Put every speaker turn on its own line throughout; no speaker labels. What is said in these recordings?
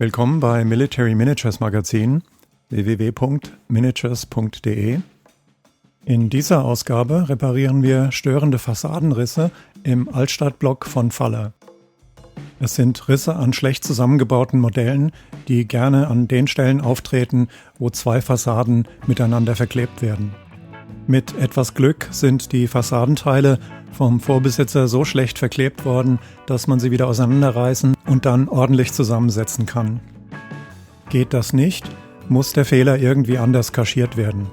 Willkommen bei Military Miniatures Magazin www.miniatures.de. In dieser Ausgabe reparieren wir störende Fassadenrisse im Altstadtblock von Faller. Es sind Risse an schlecht zusammengebauten Modellen, die gerne an den Stellen auftreten, wo zwei Fassaden miteinander verklebt werden. Mit etwas Glück sind die Fassadenteile vom Vorbesitzer so schlecht verklebt worden, dass man sie wieder auseinanderreißen und dann ordentlich zusammensetzen kann. Geht das nicht, muss der Fehler irgendwie anders kaschiert werden.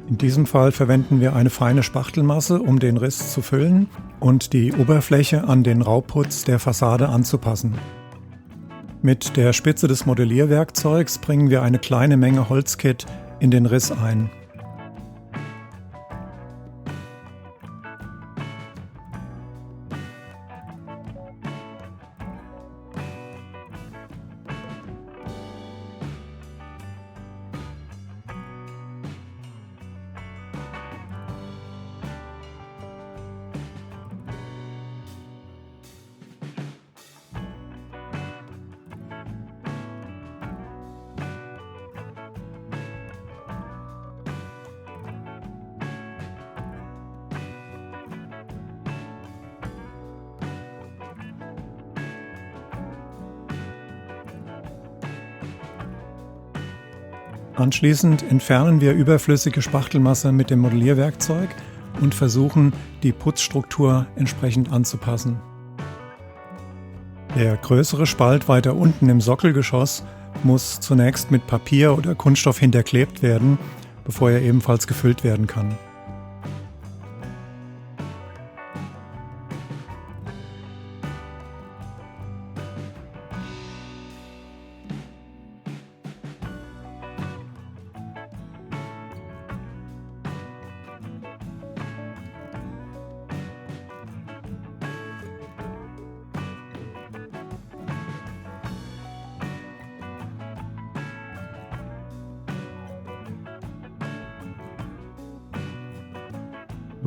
In diesem Fall verwenden wir eine feine Spachtelmasse, um den Riss zu füllen und die Oberfläche an den Rauputz der Fassade anzupassen. Mit der Spitze des Modellierwerkzeugs bringen wir eine kleine Menge Holzkitt in den Riss ein. Anschließend entfernen wir überflüssige Spachtelmasse mit dem Modellierwerkzeug und versuchen, die Putzstruktur entsprechend anzupassen. Der größere Spalt weiter unten im Sockelgeschoss muss zunächst mit Papier oder Kunststoff hinterklebt werden, bevor er ebenfalls gefüllt werden kann.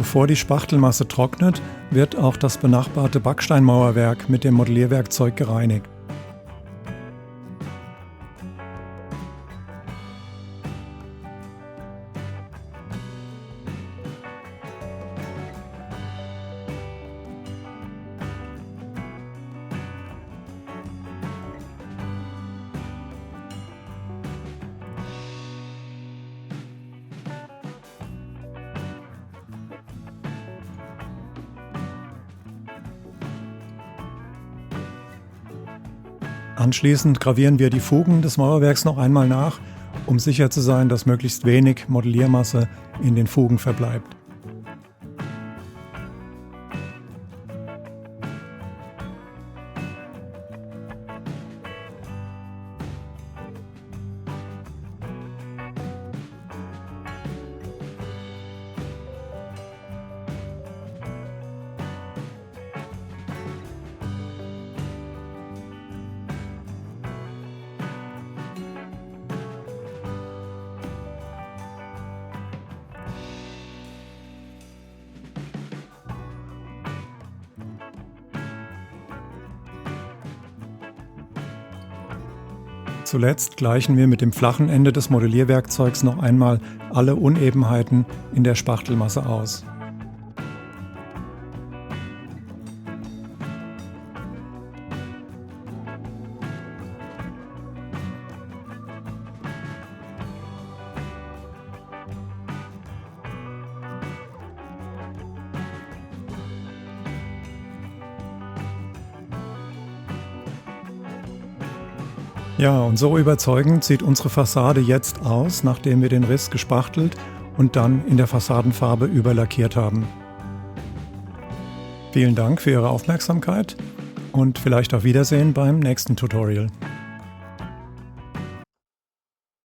Bevor die Spachtelmasse trocknet, wird auch das benachbarte Backsteinmauerwerk mit dem Modellierwerkzeug gereinigt. Anschließend gravieren wir die Fugen des Mauerwerks noch einmal nach, um sicher zu sein, dass möglichst wenig Modelliermasse in den Fugen verbleibt. Zuletzt gleichen wir mit dem flachen Ende des Modellierwerkzeugs noch einmal alle Unebenheiten in der Spachtelmasse aus. Ja, und so überzeugend sieht unsere Fassade jetzt aus, nachdem wir den Riss gespachtelt und dann in der Fassadenfarbe überlackiert haben. Vielen Dank für Ihre Aufmerksamkeit und vielleicht auf Wiedersehen beim nächsten Tutorial.